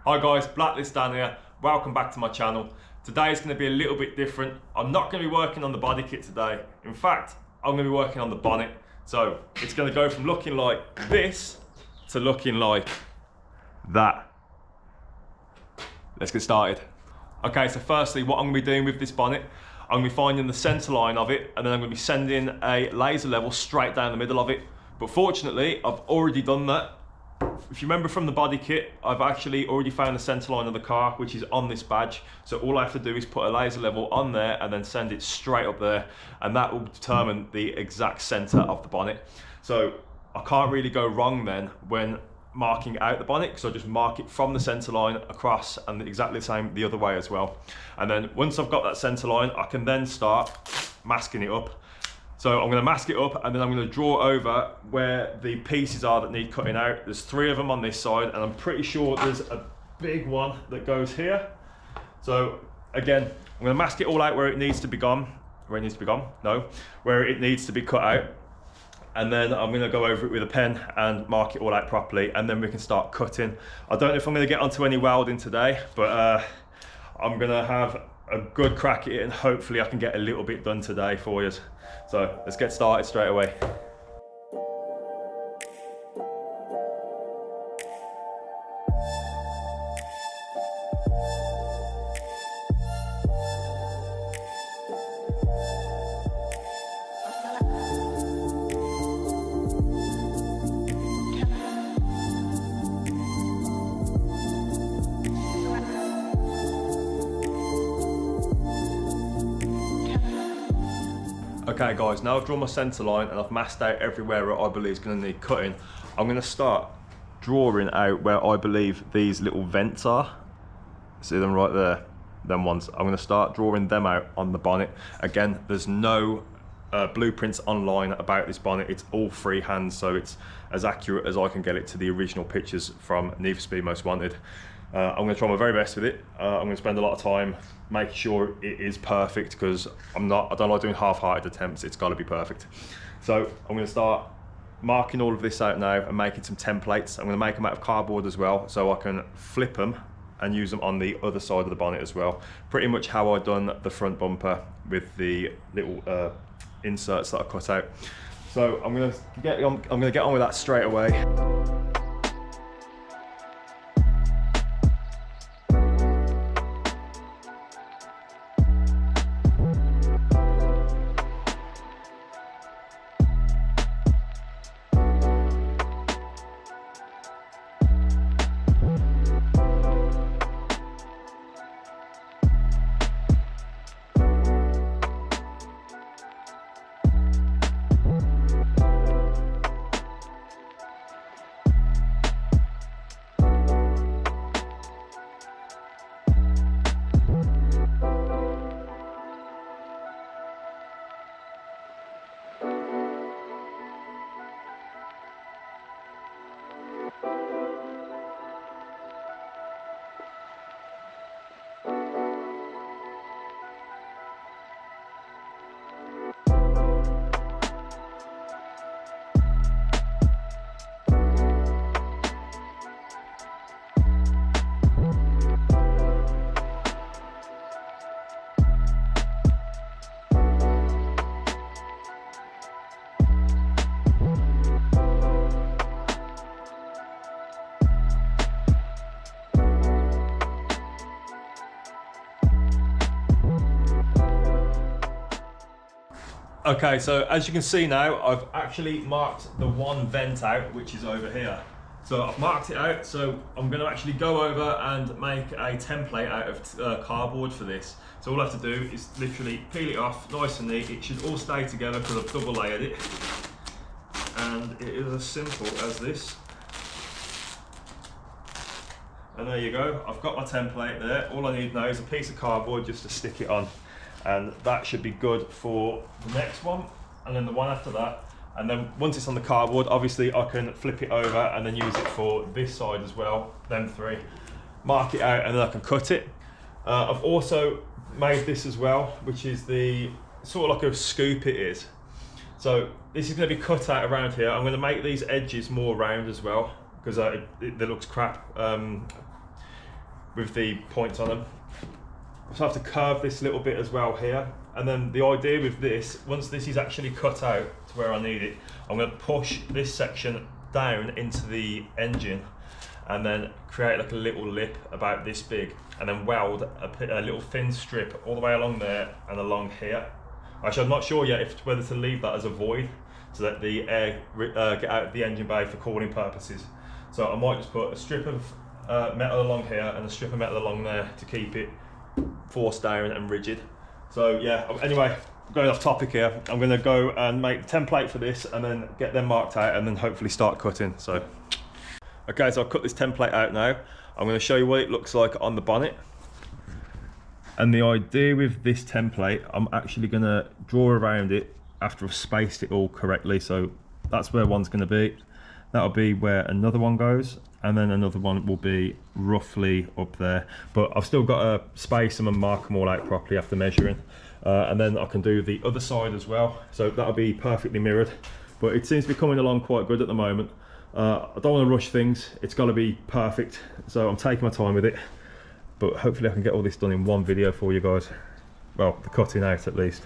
Hi guys, Blacklist Dan here. Welcome back to my channel. Today is going to be a little bit different. I'm not going to be working on the body kit today. In fact, I'm going to be working on the bonnet. So it's going to go from looking like this to looking like that. Let's get started. Okay, so firstly, what I'm going to be doing with this bonnet, I'm going to be finding the center line of it, and then I'm going to be sending a laser level straight down the middle of it. But fortunately, I've already done that. If you remember from the body kit, I've actually already found the center line of the car, which is on this badge. So all I have to do is put a laser level on there and then send it straight up there, and that will determine the exact center of the bonnet. So I can't really go wrong then when marking out the bonnet, because I just mark it from the center line across, and exactly the same the other way as well. And then once I've got that center line, I can then start masking it up. So I'm going to mask it up, and then I'm going to draw over where the pieces are that need cutting out. There's 3 of them on this side, and I'm pretty sure there's a big one that goes here. So again, I'm going to mask it all out where it needs to be gone. Where it needs to be gone? No. Where it needs to be cut out. And then I'm going to go over it with a pen and mark it all out properly, and then we can start cutting. I don't know if I'm going to get onto any welding today, but I'm going to have a good crack at it, and hopefully I can get a little bit done today for you. So let's get started straight away. Okay guys, now I've drawn my centre line and I've masked out everywhere where I believe is going to need cutting. I'm going to start drawing out where I believe these little vents are. See them right there? Them ones. I'm going to start drawing them out on the bonnet. Again, there's no blueprints online about this bonnet. It's all freehand, so it's as accurate as I can get it to the original pictures from Need for Speed Most Wanted. I'm going to try my very best with it. I'm going to spend a lot of time making sure it is perfect, because I don't like doing half-hearted attempts. It's got to be perfect. So I'm going to start marking all of this out now and making some templates. I'm going to make them out of cardboard as well, so I can flip them and use them on the other side of the bonnet as well. Pretty much how I've done the front bumper with the little inserts that I cut out. So I'm going to get on with that straight away. Okay, so as you can see now, I've actually marked the one vent out, which is over here. So I've marked it out, so I'm going to actually go over and make a template out of cardboard for this. So all I have to do is literally peel it off, nice and neat. It should all stay together because I've double layered it. And it is as simple as this. And there you go, I've got my template there. All I need now is a piece of cardboard just to stick it on. And that should be good for the next one, and then the one after that. And then once it's on the cardboard, obviously I can flip it over and then use it for this side as well, them 3. Mark it out and then I can cut it. I've also made this as well, which is the sort of like a scoop it is. So this is going to be cut out around here. I'm going to make these edges more round as well, because it looks crap. with the points on them. So I have to curve this little bit as well here. And then the idea with this, once this is actually cut out to where I need it, I'm going to push this section down into the engine and then create like a little lip about this big, and then weld a little thin strip all the way along there and along here. Actually, I'm not sure yet whether to leave that as a void so that the air get out of the engine bay for cooling purposes. So I might just put a strip of metal along here and a strip of metal along there to keep it forced down and rigid. So yeah, anyway, going off topic here, I'm going to go and make the template for this and then get them marked out and then hopefully start cutting. So okay, so I've cut this template out now. I'm going to show you what it looks like on the bonnet. And the idea with this template, I'm actually going to draw around it after I've spaced it all correctly. So that's where one's going to be. That'll be where another one goes, and then another one will be roughly up there. But I've still got to space them and mark them all out properly after measuring. And then I can do the other side as well. So that'll be perfectly mirrored. But it seems to be coming along quite good at the moment. I don't want to rush things. It's got to be perfect. So I'm taking my time with it. But hopefully I can get all this done in one video for you guys. Well, the cutting out at least.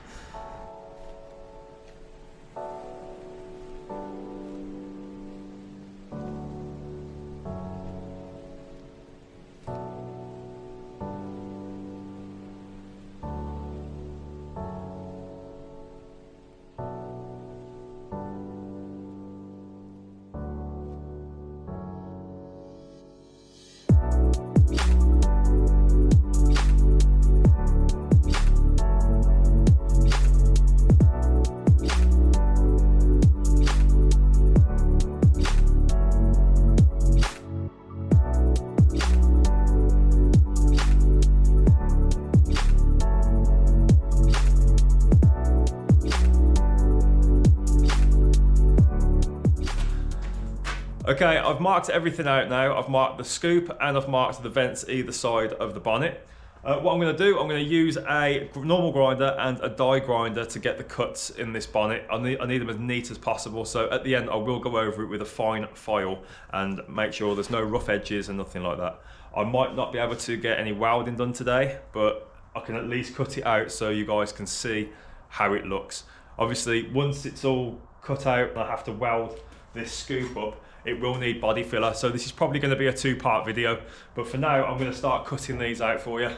Okay, I've marked everything out now. I've marked the scoop and I've marked the vents either side of the bonnet. What I'm going to do, I'm going to use a normal grinder and a die grinder to get the cuts in this bonnet. I need them as neat as possible, so at the end I will go over it with a fine file and make sure there's no rough edges and nothing like that. I might not be able to get any welding done today, but I can at least cut it out so you guys can see how it looks. Obviously, once it's all cut out and I have to weld this scoop up, it will need body filler, so this is probably going to be a two-part video, but for now I'm going to start cutting these out for you.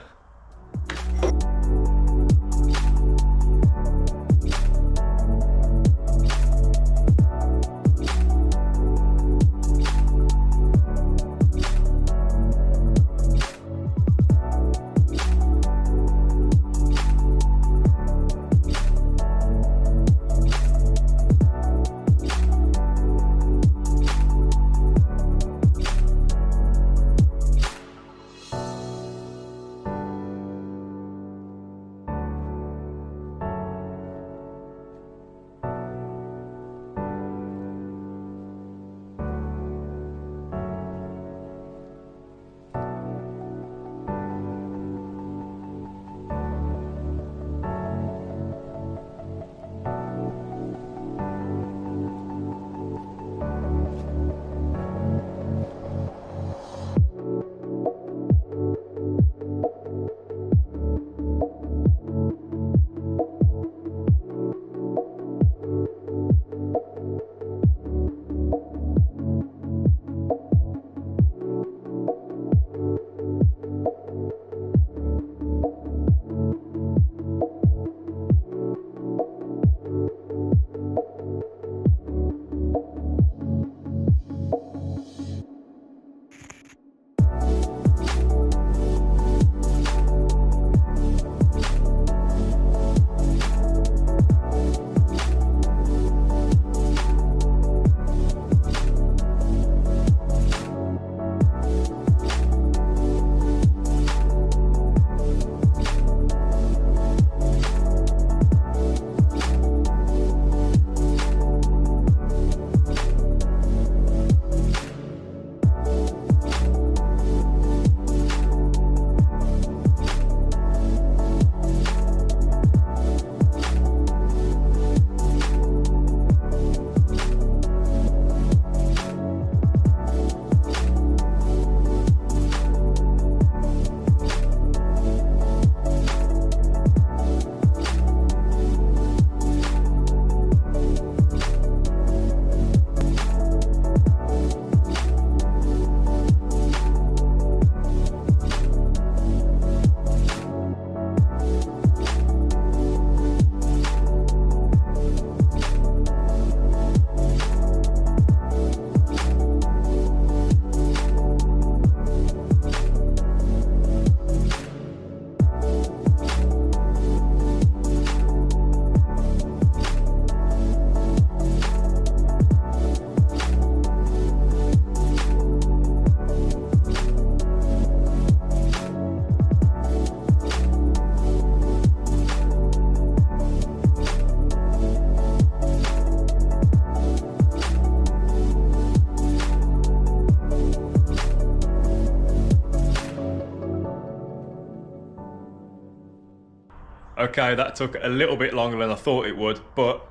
Okay, that took a little bit longer than I thought it would, but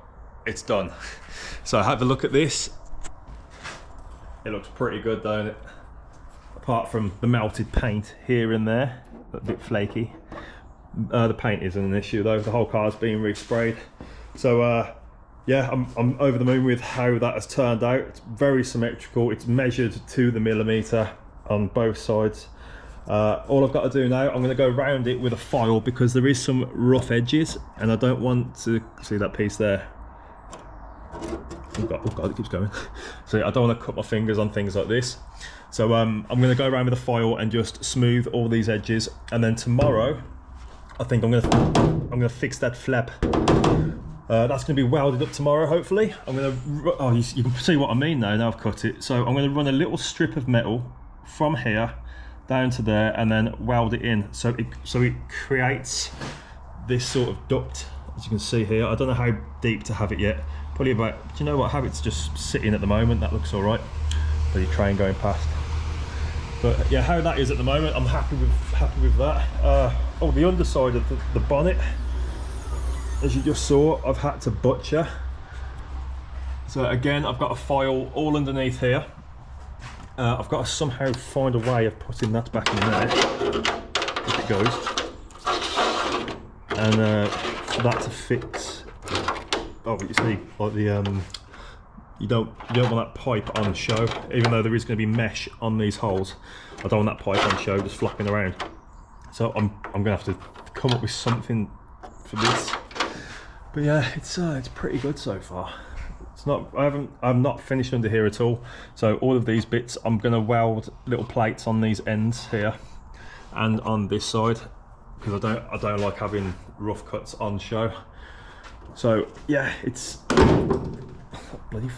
it's done. So have a look at this. It looks pretty good, don't it? Apart from the melted paint here and there, a bit flaky. The paint isn't an issue though, the whole car's being resprayed. So yeah, I'm over the moon with how that has turned out. It's very symmetrical, it's measured to the millimetre on both sides. All I've got to do now, I'm going to go around it with a file because there is some rough edges and I don't want to see that piece there. Oh God, it keeps going. So I don't want to cut my fingers on things like this. So I'm going to go around with a file and just smooth all these edges, and then tomorrow I think I'm going to fix that flap. That's going to be welded up tomorrow, hopefully. I'm going to, oh, you can see what I mean now I've cut it. So I'm going to run a little strip of metal from here down to there and then weld it in. So it creates this sort of duct, as you can see here. I don't know how deep to have it yet. Probably about, do you know what, how it's just sitting at the moment, that looks all right. Bloody train going past. But yeah, how that is at the moment, I'm happy with that. Oh, the underside of the bonnet, as you just saw, I've had to butcher. So again, I've got a file all underneath here. I've got to somehow find a way of putting that back in there, if it goes. And for that to fix, oh, but you see, like the, you don't want that pipe on show, even though there is going to be mesh on these holes. I don't want that pipe on show just flapping around. So I'm going to have to come up with something for this. But yeah, it's pretty good so far. It's not, I'm not finished under here at all. So all of these bits, I'm going to weld little plates on these ends here and on this side, because I don't like having rough cuts on show. So yeah, it's bloody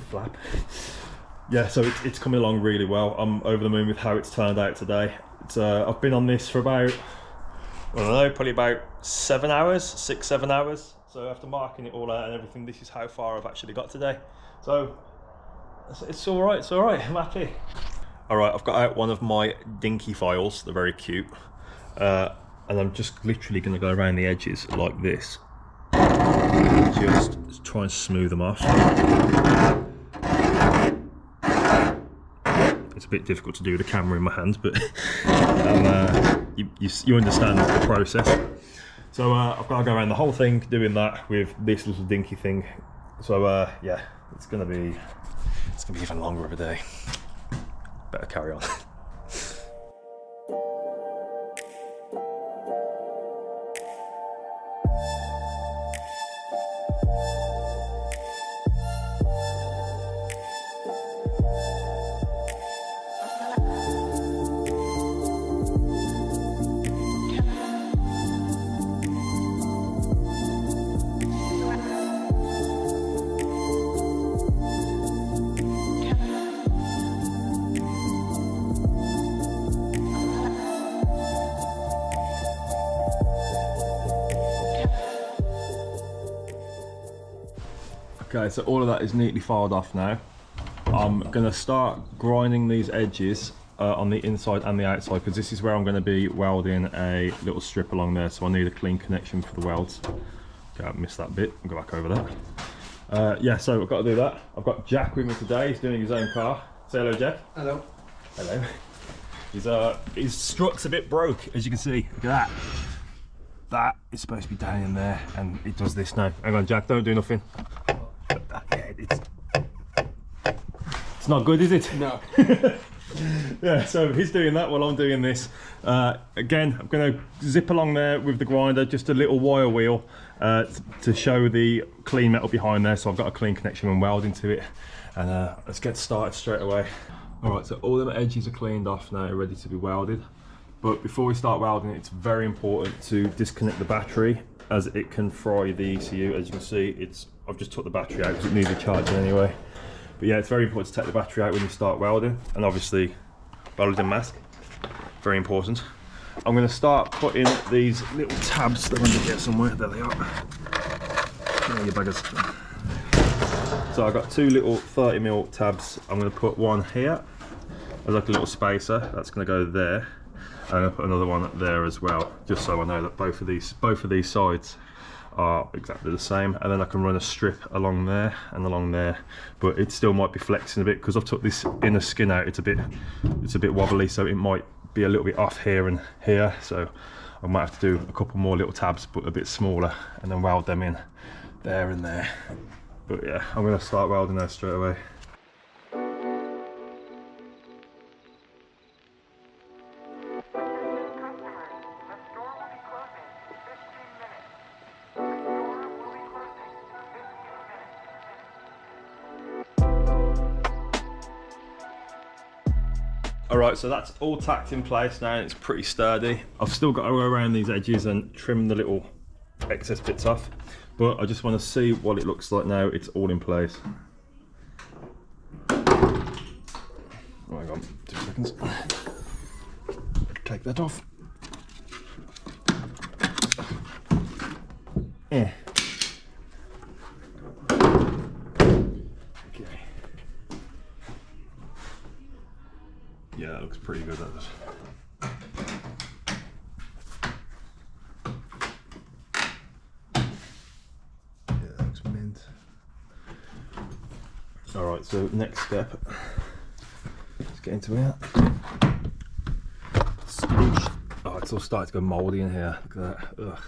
flap. Yeah, so it's coming along really well. I'm over the moon with how it's turned out today. It's I've been on this for about, I don't know, probably about 7 hours, 6-7 hours. So after marking it all out and everything, this is how far I've actually got today. So it's all right, it's all right, I'm happy. All right, I've got out one of my dinky files, they're very cute. And I'm just literally gonna go around the edges like this. Just try and smooth them off. It's a bit difficult to do with the camera in my hands, but you understand the process. So I've got to go around the whole thing doing that with this little dinky thing. So yeah, it's gonna be even longer of a day. Better carry on. Okay, so all of that is neatly filed off now. I'm going to start grinding these edges on the inside and the outside, because this is where I'm going to be welding a little strip along there, so I need a clean connection for the welds. Okay, I missed that bit, I'll go back over that. Yeah, so I've got to do that. I've got Jack with me today, he's doing his own car. Say hello, Jack. Hello. Hello. His strut's a bit broke, as you can see. Look at that. That is supposed to be down in there, and it does this now. Hang on, Jack, don't do nothing. Yeah, it's not good, is it? No. Yeah, so he's doing that while I'm doing this. Again, I'm going to zip along there with the grinder, just a little wire wheel to show the clean metal behind there. So I've got a clean connection and welding to it. And let's get started straight away. All right, so all the edges are cleaned off now, ready to be welded. But before we start welding, it's very important to disconnect the battery, as it can fry the ECU. As you can see, I've just took the battery out because it needs a charging anyway. But yeah, it's very important to take the battery out when you start welding, and obviously welding mask, very important. I'm going to start putting these little tabs that I'm going to get somewhere. There they are. There you buggers. So I've got two little 30mm tabs. I'm going to put one here there's like a little spacer that's going to go there, and I'll put another one there as well, just so I know that both of these sides are exactly the same. And then I can run a strip along there and along there, but it still might be flexing a bit because I've took this inner skin out. It's a bit wobbly, so it might be a little bit off here and here, so I might have to do a couple more little tabs, but a bit smaller, and then weld them in there and there. But yeah, I'm going to start welding those straight away. Alright, so that's all tacked in place now and it's pretty sturdy. I've still got to go around these edges and trim the little excess bits off, but I just want to see what it looks like now it's all in place. Oh, hang on, 2 seconds. Take that off. Yeah. Yeah, that looks pretty good, that does. Yeah, that looks mint. Alright, so next step. Let's get into it. Oh, it's all starting to go mouldy in here. Look at that. Ugh.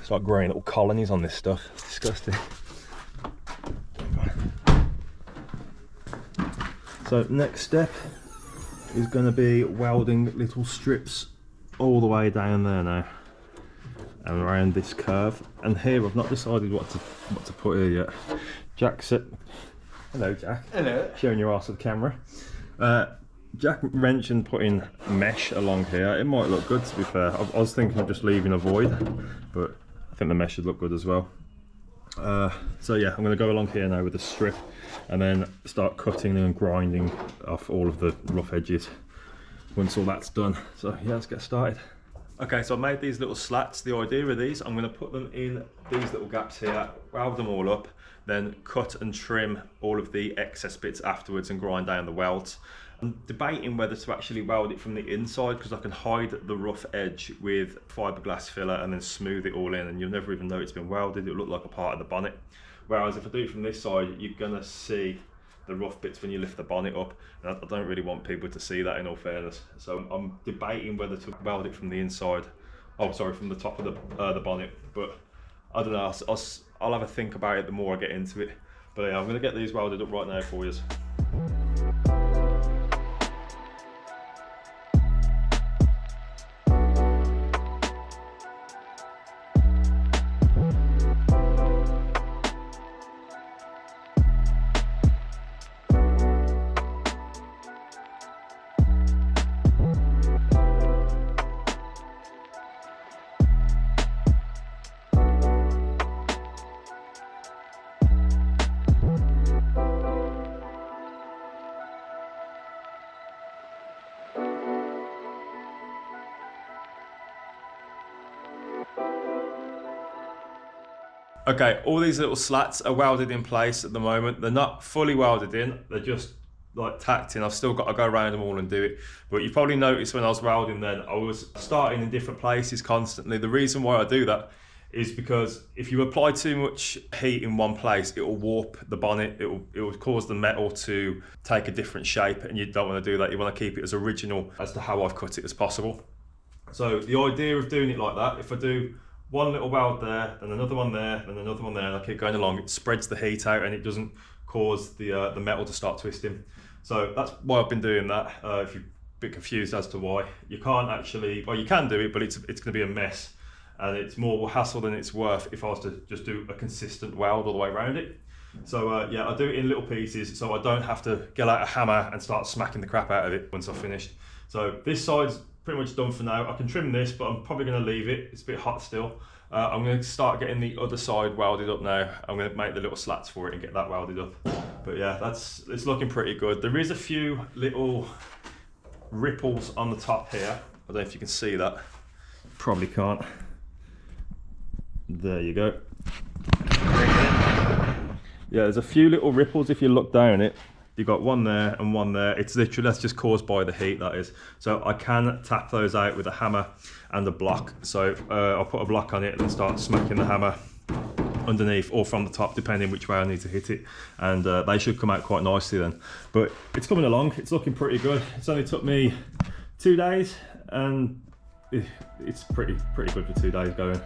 It's like growing little colonies on this stuff. It's disgusting. So next step is going to be welding little strips all the way down there now and around this curve. And here I've not decided what to put here yet. Jack said, hello Jack. Hello. Showing your arse at the camera. Jack mentioned putting mesh along here. It might look good, to be fair. I was thinking of just leaving a void, but I think the mesh should look good as well. So yeah, I'm going to go along here now with a strip and then start cutting and grinding off all of the rough edges once all that's done. So yeah, let's get started. Okay, so I made these little slats. The idea of these, I'm going to put them in these little gaps here, weld them all up, then cut and trim all of the excess bits afterwards and grind down the welds. I'm debating whether to actually weld it from the inside because I can hide the rough edge with fiberglass filler and then smooth it all in and you'll never even know it's been welded. It'll look like a part of the bonnet. Whereas if I do it from this side, you're gonna see the rough bits when you lift the bonnet up, and I don't really want people to see that, in all fairness. So I'm debating whether to weld it from the inside. Oh, sorry, from the top of the bonnet. But I don't know. I'll have a think about it the more I get into it. But yeah, I'm gonna get these welded up right now for you. Okay, all these little slats are welded in place at the moment. They're not fully welded in, they're just like tacked in. I've still got to go around them all and do it. But you probably noticed when I was welding then, I was starting in different places constantly. The reason why I do that is because if you apply too much heat in one place, it will warp the bonnet, it will cause the metal to take a different shape, and you don't want to do that. You want to keep it as original as to how I've cut it as possible. So the idea of doing it like that, if I do one little weld there, then another one there, then another one there, and I keep going along, it spreads the heat out and it doesn't cause the metal to start twisting. So that's why I've been doing that. If you're a bit confused as to why, you can't actually, well, you can do it, but it's going to be a mess, and it's more hassle than it's worth if I was to just do a consistent weld all the way around it. So yeah, I do it in little pieces so I don't have to get out a hammer and start smacking the crap out of it once I've finished. So this side's pretty much done for now. I can trim this, but I'm probably going to leave it. It's a bit hot still. I'm going to start getting the other side welded up now. I'm going to make the little slats for it and get that welded up. But yeah, it's looking pretty good. There is a few little ripples on the top here. I don't know if you can see that. Probably can't. There you go. Yeah, there's a few little ripples if you look down it. you've got one there and one there. It's literally, that's just caused by the heat, that is. So I can tap those out with a hammer and a block. So I'll put a block on it and start smacking the hammer underneath or from the top, depending which way I need to hit it, and they should come out quite nicely then. But it's coming along, it's looking pretty good. It's only took me 2 days, and it's pretty good for 2 days going.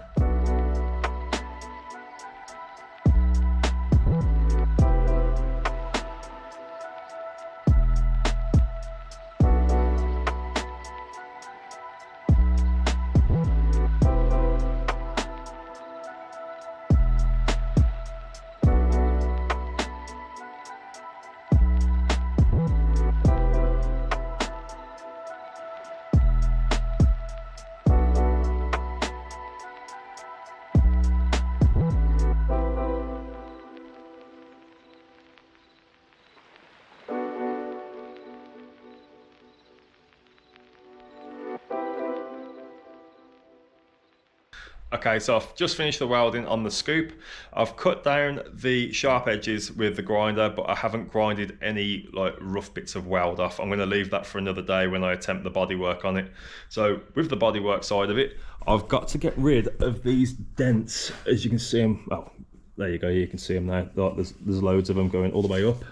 Okay, so I've just finished the welding on the scoop. I've cut down the sharp edges with the grinder, but I haven't grinded any like rough bits of weld off. I'm going to leave that for another day when I attempt the bodywork on it. So with the bodywork side of it, I've got to get rid of these dents. As you can see them, oh, there you go, you can see them now. There's loads of them going all the way up,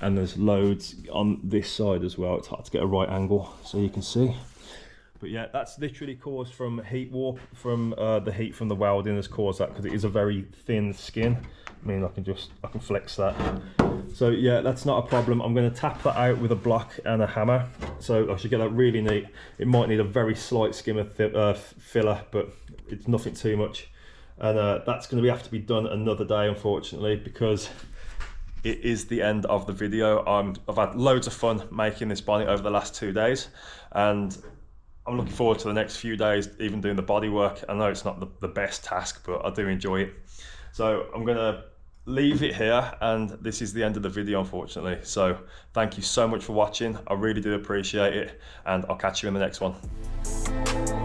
and there's loads on this side as well. It's hard to get a right angle so you can see. But yeah, that's literally caused from heat warp, from the heat from the welding has caused that, because it is a very thin skin. I mean, I can flex that. So yeah, that's not a problem. I'm going to tap that out with a block and a hammer. So I should get that really neat. It might need a very slight skim of filler, but it's nothing too much. And that's going to have to be done another day, unfortunately, because it is the end of the video. I've had loads of fun making this bonnet over the last 2 days, and I'm looking forward to the next few days, even doing the body work. I know it's not the best task, but I do enjoy it. So I'm gonna leave it here, and this is the end of the video, unfortunately. So thank you so much for watching. I really do appreciate it, and I'll catch you in the next one.